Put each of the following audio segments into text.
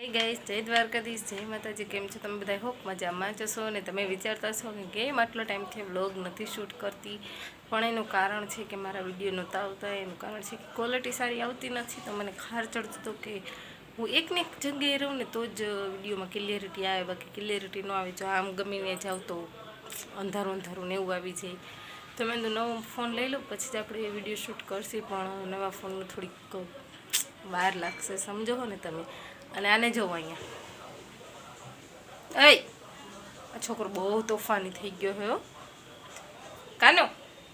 હે ગાઈસ, જય દ્વારકાધીશ, જય માતાજી. કેમ છો તમે બધા? હોપ મજામાં જશો ને તમે વિચારતા છો કે કેમ આટલો ટાઈમથી વ્લોગ નથી શૂટ કરતી, પણ એનું કારણ છે કે મારા વિડીયો નહોતા આવતા. એનું કારણ છે કે ક્વોલિટી સારી આવતી નથી, તો મને ખાર ચડતો હતો કે હું એકને એક જગ્યાએ રહું ને તો જ વિડીયોમાં ક્લિયરિટી આવે, બાકી ક્લિયરિટી ન આવે. જો આમ ગમીને જાવ તો અંધારું અંધારું ને એવું આવી જાય. તો મેં નવો ફોન લઈ લઉં પછી જ આપણે વિડીયો શૂટ કરશે, પણ નવા ફોનનું થોડીક વાર લાગશે, સમજો હો ને તમે. અને આને જોવો અહીંયા, આ છોકરો બહુ તોફાની થઈ ગયો હે. કાનો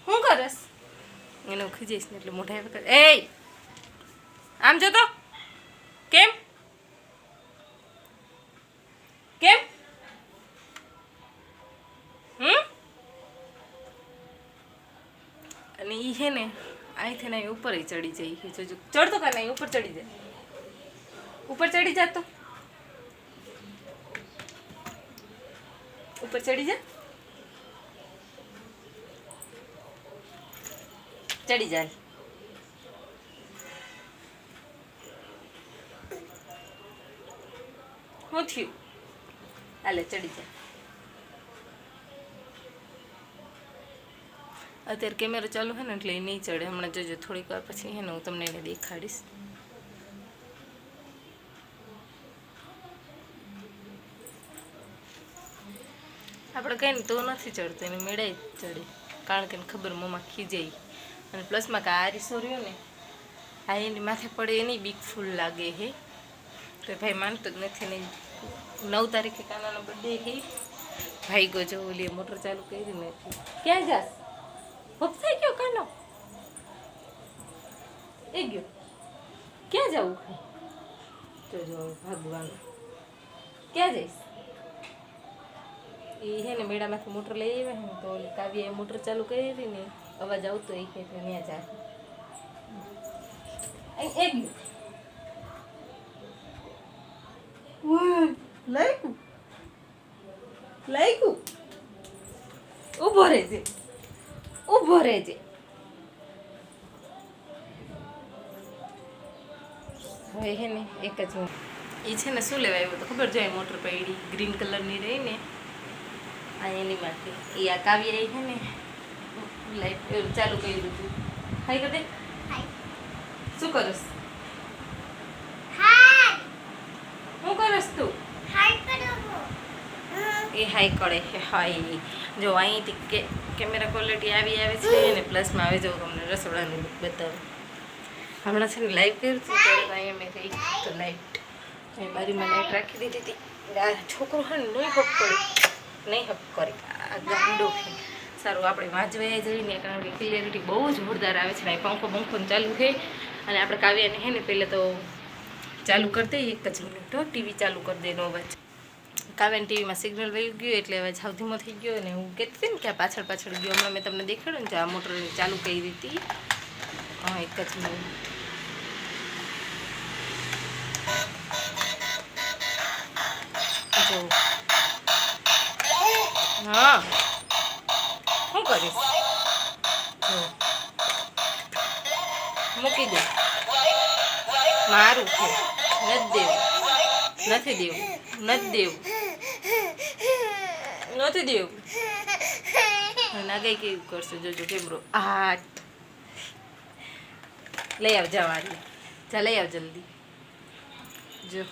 શું કરસ? એને ખીજઈશ ને એટલે મોઢા વખત આમ જતો કેમ કેમ અને એ છે ને અહીંથી ને ઉપર ચડી જાય. જોજો ચડતો કા નહીં, ઉપર ચડી જાય, ઉપર ચડી જા, તો ઉપર ચડી જા, ચડી જાય. શું થયું? હાલે ચડી જાય. અત્યારે કેમેરો ચાલુ છે ને એટલે એ નહીં ચડે. હમણાં જોજો થોડીક વાર પછી છે ને હું તમને એને દેખાડીશ. આપણે કંઈ ને તો નથી ચડતો, એને મેળાય ચડે, કારણ કે એને ખબર મમ્મા ખીજાય. અને પ્લસમાં કે આ રીસોર્યો ને આ એની માથે પડે એની બીક ફૂલ લાગે હે. તો ભાઈ માનતો જ નથી ને. 9 તારીખે કાનાનો બર્થડે હે. ભાઈ ગો જો ઓલી મોટર ચાલુ કરી નથી. ક્યાં જાસ? હપસાઈ ગયો કાનો, એ ગયો. ક્યાં જવું? જો ભગવાન, ક્યાં જઈશ? એ હે ને મેળામાંથી મોટર લઈ આવ્યા ને, તો ઓલી કાવ્યાએ મોટર ચાલુ કરી ને અવાજ આવતો એ કે ત્યાં જાય. એ ગયો. લાગ્યું લાગ્યું. ઊભો રહેજે, ઊભો રહેજે. હવે હે ને એક જ એ છે ને શું લેવા આવ્યો તો ખબર જાય? મોટર પડી ગ્રીન કલરની રહી ને આ એની માટે. એ આ કાવ્ય છે ને લાઈટ ચાલુ કરી દીધું. હાઈ કર દે. શું કરસ? શું કરસ તું? એ હાઈ કરે છે. હાઈ જો અહીંથી કેમેરા ક્વોલિટી આવી આવે છે ને પ્લસમાં આવે. જો તમને રસોડાનું લુક બતાવું. હમણાં છે ને લાઈવ કર્યું હતું ત્યારે અહીંયા મેં કહી તો લાઈટ બારીમાં લાઈટ રાખી દીધી હતી. આ છોકરો હા નહીં હક કરી, નહીં હક કરી. આ ગાંડો છે. સારું આપણે વાંચવા જઈને, કારણ કે ક્લિયરિટી બહુ જોરદાર આવે છે ને. પંખો ચાલુ છે અને આપણે કાવ્યાને છે ને પહેલાં તો ચાલુ કરી દઈએ. એક જ મિનિટ તો ટીવી ચાલુ કરી દે. નો અવાજ કાવ્યાને ટીવીમાં સિગ્નલ વહી ગયું એટલે અવાજ સાવ ધીમો થઈ ગયો. અને હું કહેતી હતી ને કે આ પાછળ ગયો. હમણાં મેં તમને દેખાડ્યું ને, આ મોટર ચાલુ કરી દીધી. હા, એક જ મિનિટ. જો હા શું કરીશ? જો મૂકી દે. મારું છે, નથી દેવું, નથી દેવું, નથી દેવું. નાગાઈ કેવું કરશે જોજો કેમરો. આ લઈ આવ, જવાની જા, લઈ આવ જલ્દી. જો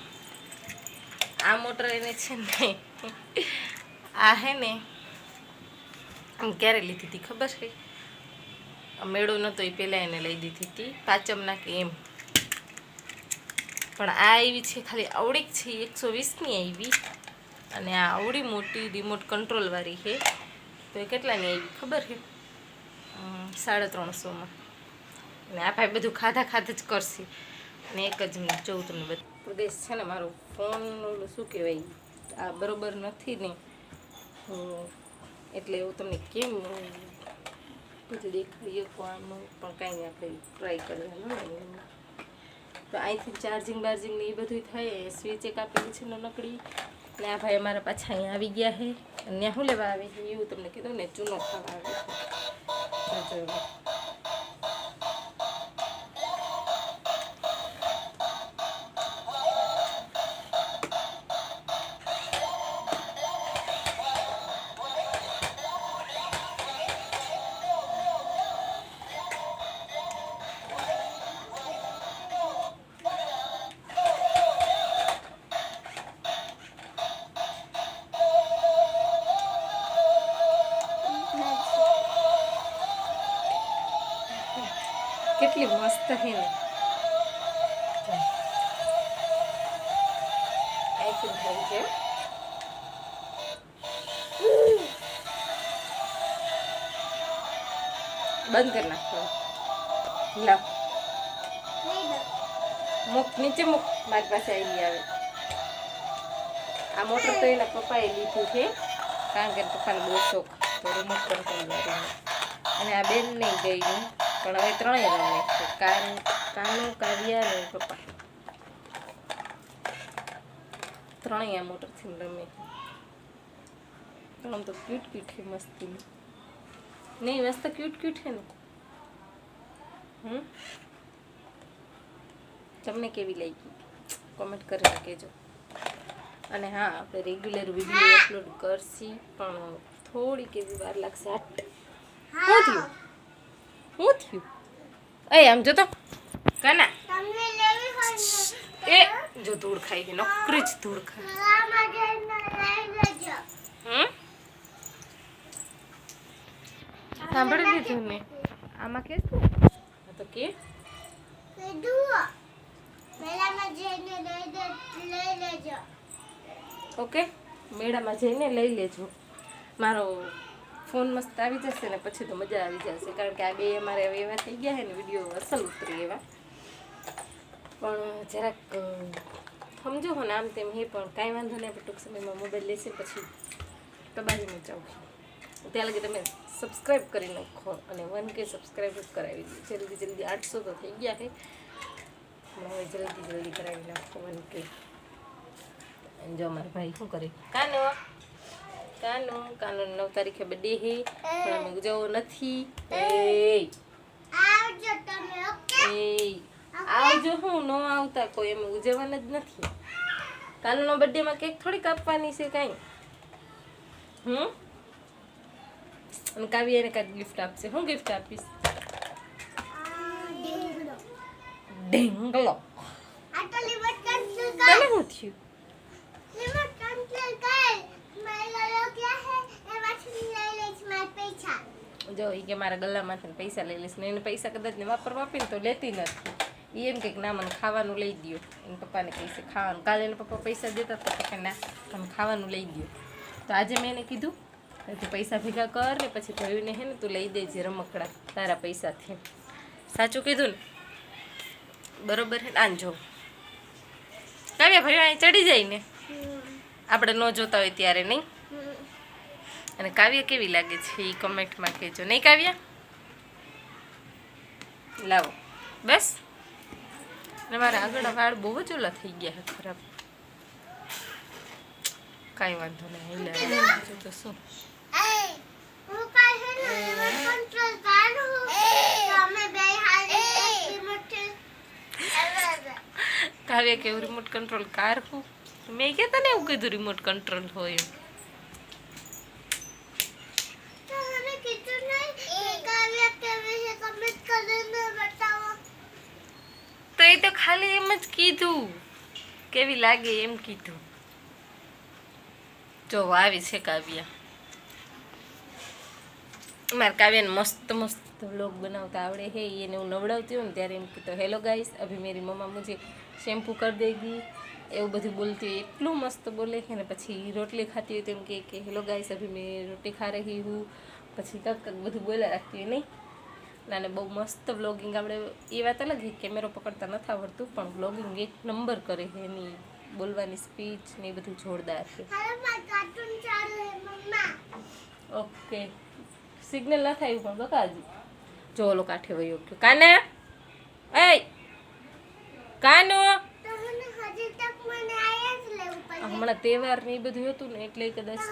આ મોટર એને છે ને આ હે ને આમ ક્યારે લીધી હતી ખબર છે? મેળો નહોતો એ પહેલાં એને લઈ દીધી હતી, પાંચમના કે એમ. પણ આ આવી છે ખાલી આવડીક છે, 120ની આવી. અને આ આવડી મોટી રિમોટ કંટ્રોલવાળી છે. તો એ કેટલાની આવી ખબર છે? 350માં. અને આ ભાઈ બધું ખાધા જ કરશે. અને એક જ મિનિટ જોઉં તમને બધું. ગેસ છે ને મારો ફોન શું કહેવાય આ બરોબર નથી ને, એટલે એવું તમને કેમ બધું દેખાડીએ. પણ કાંઈ નહીં, આપણે ટ્રાય કરવાનું. તો અહીંથી ચાર્જિંગ બાર્જિંગ ને એ બધું થાય. સ્વિચ એક આપેલી છે નકડી. ને આ ભાઈ અમારા પાછા અહીંયા આવી ગયા છે. અને શું લેવા આવે છે એવું તમને કીધું ને, ચૂનો ખાવા આવે છે. મસ્ત છે ને આઈસ્ક્રીમ ખાવી છે બંધ કરી નાખો લાવ મૂક નીચે મૂક મારી પાસે આવી આવે આ મોટર તો એના પપ્પાએ લીધું છે કારણ કે પપ્પાને બહુ શોખ તો રિમોટ કંટ્રોલ અને આ બેન નહીં ગઈ પણ હવે ત્રણેય રમે કાનું કાવ્યા ને પપ્પા ત્રણેય આ મોટરથી રમે આમ તો ક્યુટ ક્યુટ છે મસ્તી નહીં મસ્ત ક્યુટ ક્યુટ છે ને તમને કેવી લાગી કોમેન્ટ કરીને કહેજો અને હા આપણે રેગ્યુલર વિડીયો અપલોડ કરશી પણ થોડીક એવી વાર લાગશે શું થયું એ આમ જો તો કાના એ જો ધૂળ ખાઈ ગઈ નોકરી જ ધૂળ ખાય સાંભળી લીધું ને આમાં કે તો કે ઓકે મેળામાં જઈને લઈ લેજો મારો ફોન મસ્ત આવી જશે ને પછી તો મજા આવી જશે કારણ કે આ બે અમારે હવે એવા થઈ ગયા છે ને વિડીયો અસલ ઉતરી એવા પણ જરાક સમજો હો ને આમ તેમ હે પણ કાંઈ વાંધો નહીં આપણે ટૂંક સમયમાં મોબાઈલ લેશે પછી તબાજી મચાવું ત્યાં લગી તમે સબસ્ક્રાઈબ કરી નાખો અને 1K સબસ્ક્રાઈબ કરાવી દો જલ્દી 800 તો થઈ ગયા છે હવે જલ્દી કરાવી નાખો 1K જો મારા ભાઈ શું કરે કાનો 9 તારીખે બર્થડે હે પણ અમે ઉજવવો નથી આવજો હું ન આવતા કોઈ અમે ઉજવવાના જ નથી કાનોનો બર્થડેમાં કેક થોડી કાપવાની છે કાંઈ અને કાવ્ય એને કાંઈક ગિફ્ટ આપશે હું ગિફ્ટ આપીશ ઢેંગલો તને શું થયું જો એ કે મારા ગલ્લામાંથી પૈસા લઈ લઈશ ને એને પૈસા કદાચ ને વાપરવા આપીને તો લેતી નથી એમ કંઈક ના મને ખાવાનું લઈ દો એને પપ્પાને કહીશે ખાવાનું કાલે એને પપ્પા પૈસા દેતા તો કે ના તમે ખાવાનું લઈ દો તો આજે મેં એને કીધું તું પૈસા ભેગા કર ને પછી ભાઈને હે ને તું લઈ દેજે રમકડા તારા પૈસાથી સાચું કીધું ને બરોબર હે આન જો કાવ્યા ભાઈ અહીં ચડી જાય ને આપણે ન જોતા હોય ત્યારે નહીં અને કાવ્ય કેવી લાગે છે એ કમેન્ટમાં કહેજો નહીં કાવ્ય લાવો બસ ને મારા આગળ વાળ બહુ જ ઓલા થઈ ગયા છે ખરાબ કાંઈ વાંધો નહીં તો શું કાવ્ય કેવું રિમોટ કંટ્રોલ કાર હું મેં કહેતા ને એવું કીધું રિમોટ કંટ્રોલ હોય તો એ તો ખાલી એમ જ કીધું કેવી લાગે એમ કીધું જો આવી છે કાવ્ય મારા કાવ્યને મસ્ત મસ્ત વ્લોગ બનાવતા આવડે હે એને હું નવડાવતી હોય ને ત્યારે એમ કીધું હેલો ગાઈસ અભી મેરી મમ્મા મુझे શેમ્પू कर देगी એવું બધું બોલતી હોય એટલું મસ્ત બોલે છે ને પછી રોટલી ખાતી હોય તો એમ કે હેલો ગાઈસ અભી મેં રોટી ખા રહી હું પછી કંઈક બધું બોલ્યા રાખતી હોય નહીં નાને બહુ મસ્ત વ્લોગિંગ આપણે એ વાત અલગ છે કેમેરો પકડતા નથી આવડતું પણ વ્લોગિંગ એક નંબર કરે છે એની બોલવાની સ્પીચ ને એ બધું જોરદાર છે ઓકે સિગ્નલ ના થાય પણ બકાજી જો ઓલો કાઠે વયો ગયો કાને એ કાનો હમણાં તહેવાર ને એ બધું હતું ને એટલે કદાચ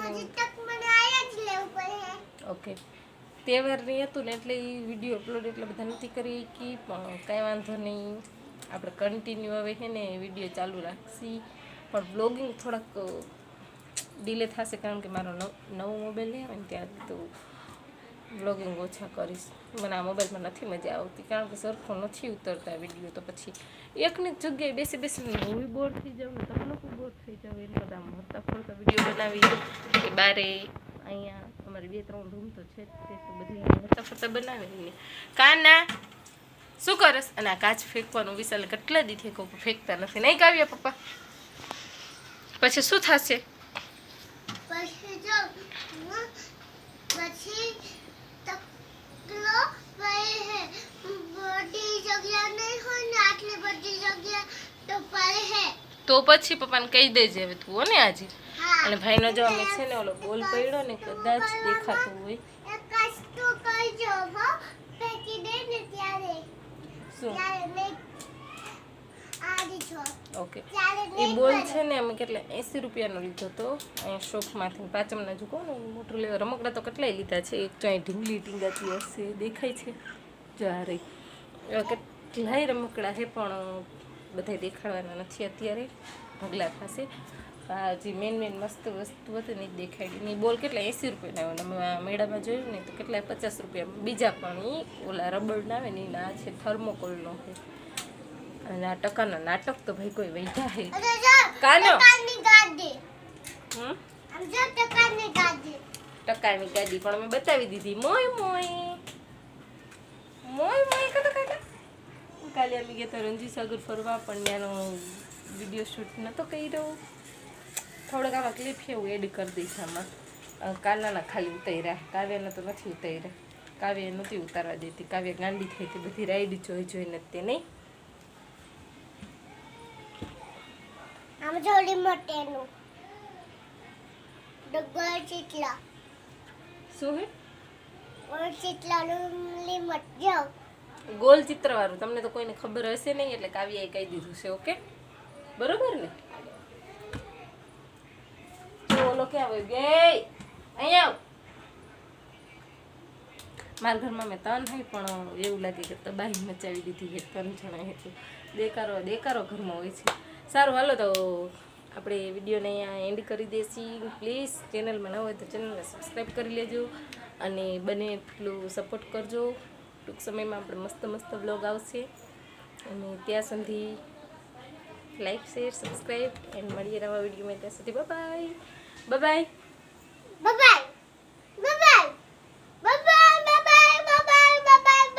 ઓકે તહેવાર નહીં હતું ને એટલે એ વિડીયો અપલોડ એટલા બધા નથી કરી કે પણ કાંઈ વાંધો નહીં આપણે કન્ટિન્યુ હવે છે ને વિડીયો ચાલુ રાખશી પણ બ્લોગિંગ થોડાક ડીલે થશે કારણ કે મારો નવો મોબાઈલ લઈ આવે ને ત્યાં તો બ્લોગિંગ ઓછા કરીશ મને આ મોબાઈલમાં નથી મજા આવતી કારણ કે સરખો નથી ઉતરતા વિડીયો તો પછી એકની જ જગ્યાએ બેસીને હું બી બોર થઈ જાઉં ને તમે લોકો બોર થઈ જાવ એને બધા મરતા ફરતા વિડીયો બનાવી કે બારે અહીંયા અમારે 2-3 રૂમ તો છે તે તો બધી મરતા ફરતા બનાવે ને કાના શું કરસ? અને આ કાચ ફેંકવાનું વિશાલ કેટલા દીથી કહું ફેંકતા નથી, નહીં કાવ્યા પપ્પા? પછી શું થશે? પછી જો પછી તકલો હે બધી જગ્યા નહીં હોય ને આટલી બધી જગ્યા તો પડે હે. તો પછી પપ્પાને કહી દેજે હવે તું હો ને આજે. હા અને ભાઈનો જો અમે છે ને ઓલો બોલ પડ્યો ને કદાચ દેખાતું હોય. એક કષ્ટો કરજો હો ફેંકી દે ને ત્યારે શું? ત્યારે નહીં આડી છો ઓકે. ત્યારે એ નહીં બોલ પડે. છે ને અમે કેટલા 80 રૂપિયાનો લીધો હતો અહીંયા શોપમાંથી. પાંચમના જો કહો ને મોટું લેવા રમકડા તો કેટલાય લીધા છે. એક તો અહીં ઢીંગલી ટીંગાતી હશે દેખાય છે જો આ રહી. એવા કેટલાય રમકડા છે પણ બધાય દેખાડવાના નથી અત્યારે, ઢગલા થશે. જે મેન મસ્ત વસ્તુ હતી ને એ દેખાડી ને. બોલ કેટલા 80 રૂપિયાના આવે. અમે મેળામાં જોયું ને તો કેટલાય 50 રૂપિયા. બીજા પણ એ ઓલા રબડના આવે ને એના છે થર્મોકોલનો છે. અને આ ટકાના નાટક તો ભાઈ કોઈ વૈધા હે અરે જો કાનો. ટકાની ગાડી હમ આમ જો ટકાની ગાડી ટકાની ગાડી પણ અમે બતાવી દીધી. મોય મોય મોય મોય કતો કાકા. કાલે અમે ગયા તો રણજી સાગર ફરવા પણ ત્યાંનો વિડીયો શૂટ નહોતો કર્યો. થોડોક આમાં ક્લિપ છે એવું એડ કરી દઈશ આમાં. કાનાના ખાલી ઉતાર્યા, કાવ્યને તો નથી ઉતાર્યા. કાવ્ય નહોતી ઉતારવા દેતી, કાવ્ય ગાંડી થઈ હતી બધી રાઈડ જોઈને તે નહીં. આમ જોડી મોટેનું ડગર ચીટલા શું હે? ઓર ચીટલાનું લીમટ જાવ ગોલ ચિત્રવાળું. તમને તો કોઈને ખબર હશે નહીં એટલે કાવ્યાએ કહી દીધું છે. ઓકે બરોબર ને? તો ઓલો ક્યાં હોય ગઈ? અહીંયા આવ. મારા ઘરમાં મેં 3 થઈ પણ એવું લાગે કે તબાહી મચાવી દીધી છે 3 જણા એટલે દેકારો ઘરમાં હોય છે. સારું હાલો તો આપણે વિડીયોને અહીંયા એન્ડ કરી દઈશું. પ્લીઝ ચેનલમાં ન હોય તો ચેનલને સબસ્ક્રાઈબ કરી લેજો અને બને એટલું સપોર્ટ કરજો. ટૂંક સમયમાં આપણે મસ્ત વ્લોગ આવશે અને ત્યાં સુધી લાઈક શેર સબસ્ક્રાઈબ એન્ડ મળીએ નવા વિડીયોમાં. ત્યાં સુધી બાય બાય. બાય.